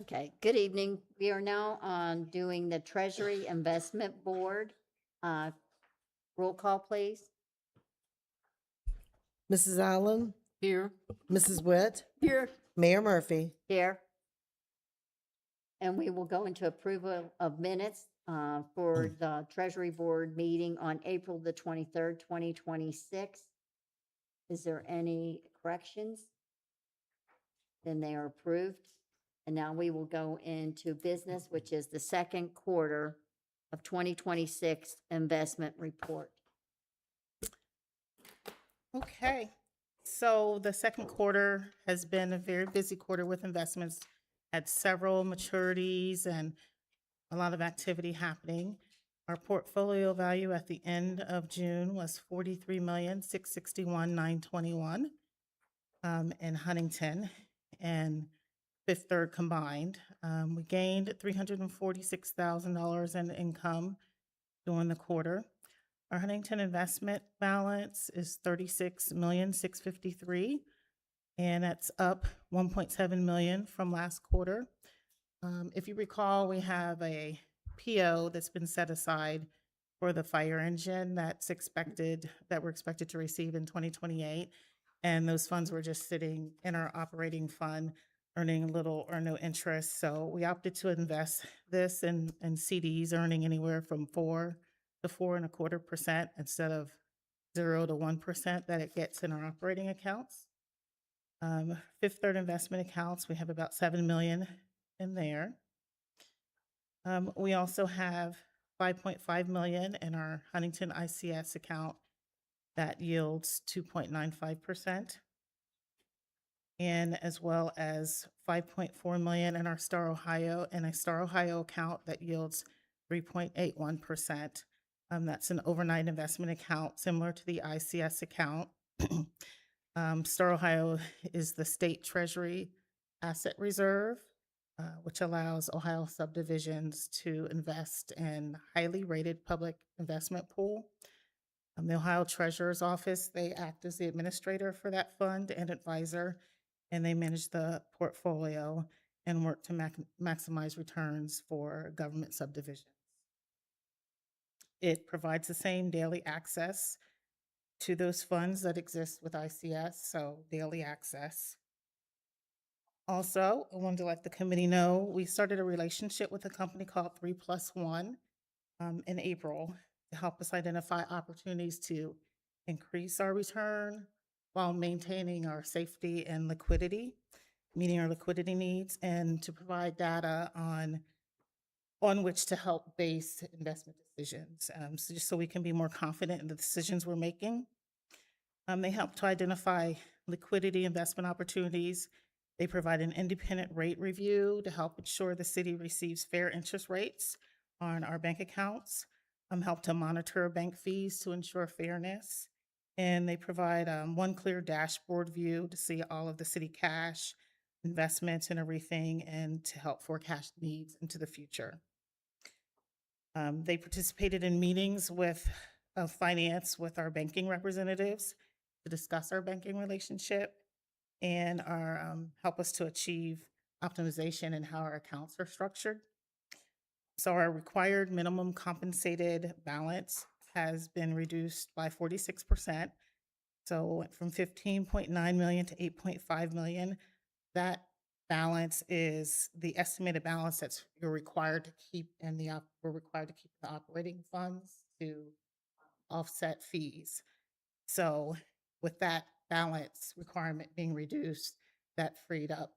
Okay, good evening. We are now on doing the Treasury Investment Board. Roll call, please. Mrs. Allen, Here. Mrs. Witt, Here. Mayor Murphy. Here. And we will go into approval of minutes for the Treasury Board meeting on April the 23rd, 2026. Is there any corrections? Then they are approved. And now we will go into business, which is the second quarter of 2026 investment report. Okay, so the second quarter has been a very busy quarter with investments, had several maturities and a lot of activity happening. Our portfolio value at the end of June was $43,661,921 in Huntington and Fifth Third combined. We gained $346,000 in income during the quarter. Our Huntington investment balance is $36,653,000, and that's up $1.7 million from last quarter. If you recall, we have a PO that's been set aside for the fire engine that we're expected to receive in 2028, and those funds were just sitting in our operating fund, earning little or no interest. So we opted to invest this in CDs, earning anywhere from 4 to 4.25% instead of 0 to 1% that it gets in our operating accounts. Fifth Third investment accounts, we have about $7 million in there. We also have $5.5 million in our Huntington ICS account that yields 2.95%, and as well as $5.4 million in our Star Ohio account that yields 3.81%. That's an overnight investment account similar to the ICS account. Star Ohio is the state Treasury asset reserve, which allows Ohio subdivisions to invest in highly rated public investment pool. The Ohio Treasurer's Office, they act as the administrator for that fund and advisor, and they manage the portfolio and work to maximize returns for government subdivisions. It provides the same daily access to those funds that exist with ICS, so daily access. Also, I wanted to let the committee know we started a relationship with a company called 3+1 in April to help us identify opportunities to increase our return while maintaining our safety and liquidity, meeting our liquidity needs, and to provide data on which to help base investment decisions, so just so we can be more confident in the decisions we're making. They help to identify liquidity investment opportunities. They provide an independent rate review to help ensure the city receives fair interest rates on our bank accounts, help to monitor bank fees to ensure fairness, and they provide one clear dashboard view to see all of the city cash, investments and everything, and to help forecast needs into the future. They participated in meetings with finance with our banking representatives to discuss our banking relationship and help us to achieve optimization in how our accounts are structured. So our required minimum compensated balance has been reduced by 46%. So it went from 15.9 million to 8.5 million. That balance is the estimated balance that you're required to keep we're required to keep the operating funds to offset fees. So with that balance requirement being reduced, that freed up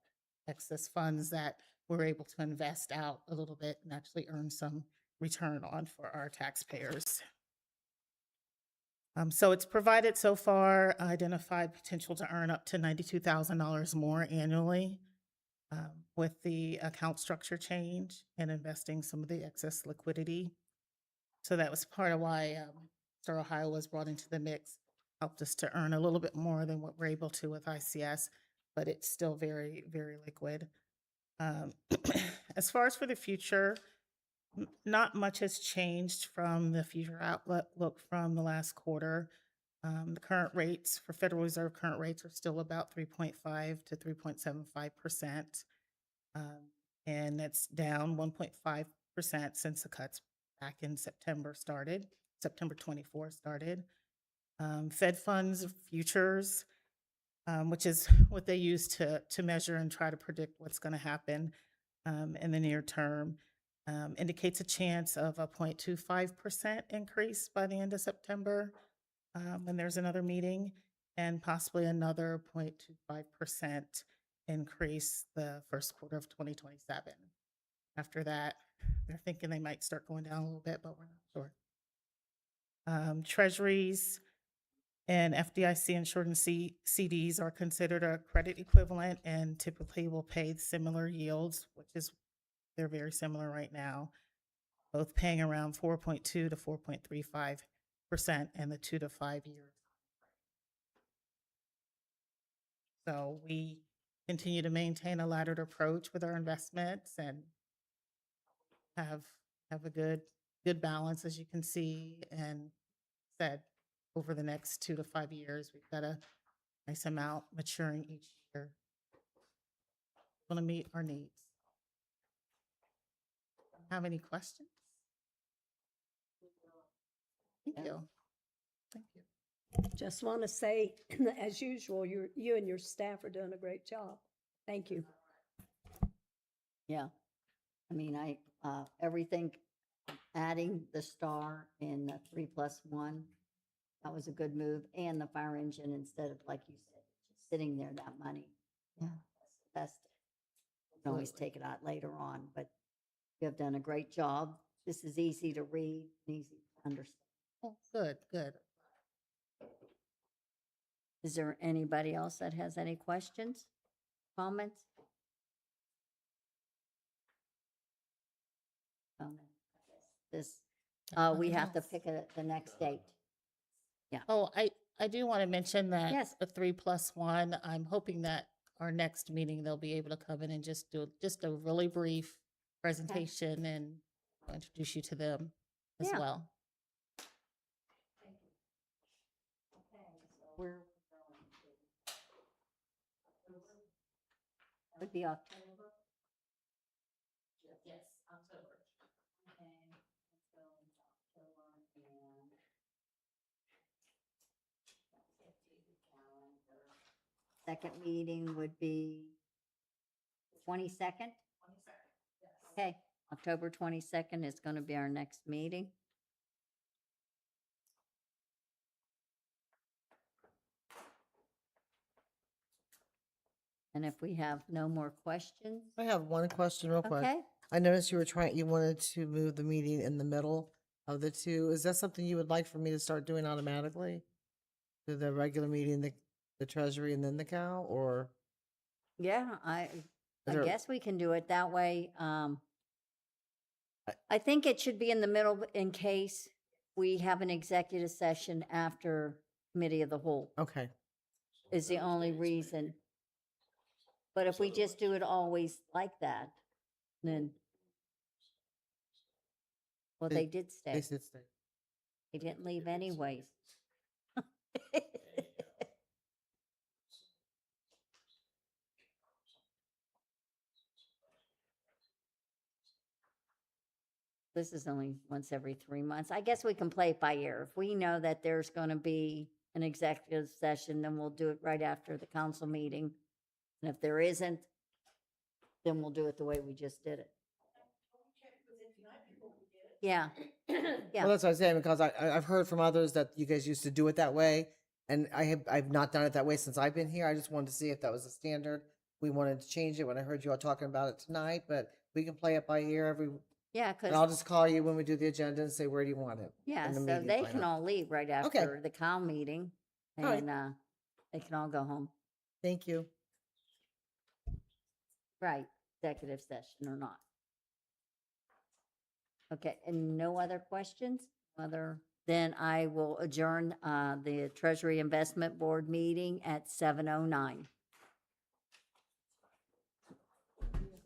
excess funds that we're able to invest out a little bit and actually earn some return on for our taxpayers. So it's provided so far identified potential to earn up to $92,000 more annually with the account structure change and investing some of the excess liquidity. So that was part of why Star Ohio was brought into the mix, helped us to earn a little bit more than what we're able to with ICS, but it's still very, very liquid. As far as for the future, not much has changed from the future outlook from the last quarter. The current rates for Federal Reserve current rates are still about 3.5 to 3.75%. and it's down 1.5% since the cuts back in September 24 started. Fed funds futures, which is what they use to measure and try to predict what's going to happen in the near term, indicates a chance of a 0.25% increase by the end of September when there's another meeting, and possibly another 0.25% increase the first quarter of 2027. After that, they're thinking they might start going down a little bit, but we're not sure. Treasuries and FDIC insured and CDs are considered a credit equivalent and typically will pay similar yields, which is they're very similar right now, both paying around 4.2 to 4.35% in the 2 to 5 years. So we continue to maintain a laddered approach with our investments and have a good balance, as you can see, and said over the next 2 to 5 years, we've got a nice amount maturing each year. Want to meet our needs. Have any questions? Thank you. Thank you. Just want to say, as usual, you and your staff are doing a great job. Thank you. Yeah. I mean, everything, adding the star in the 3+1, that was a good move. And the fire engine, instead of, like you said, just sitting there, that money. Yeah. That's, you can always take it out later on, but you have done a great job. This is easy to read, easy to understand. Oh, good, good. Is there anybody else that has any questions, comments? This, we have to pick the next date. Oh, I do want to mention that Yes. the 3+1, I'm hoping that our next meeting, they'll be able to come in and just do just a really brief presentation and I'll introduce you to them as Yeah. well. Where are we going to? Would be October? Yes, October. Okay, let's go into October and second meeting would be 22nd? Okay, October 22nd is going to be our next meeting. And if we have no more questions, I have one question real quick. okay? I noticed you wanted to move the meeting in the middle of the two. Is that something you would like for me to start doing automatically? To the regular meeting, the Treasury and then the cow, or? Yeah, I Is there- guess we can do it that way. I think it should be in the middle in case we have an executive session after committee of the whole, Okay, is the only reason. But if we just do it always like that, then, well, they did stay. they said stay. They didn't leave anyways. This is only once every 3 months. I guess we can play it by ear. If we know that there's going to be an executive session, then we'll do it right after the council meeting. And if there isn't, then we'll do it the way we just did it. Yeah. Yeah. Well, that's what I was saying, because I've heard from others that you guys used to do it that way, and I've not done it that way since I've been here. I just wanted to see if that was a standard. We wanted to change it when I heard you all talking about it tonight, but we can play it by ear Yeah, and I'll because, just call you when we do the agenda and say, where do you want it? yeah, And the so meeting they line can up. all leave right Okay. after the cow meeting. All right. And they can all go home. Thank you. Right, executive session or not. Okay, and no other questions? Then I will adjourn the Treasury Investment Board meeting at 7:09.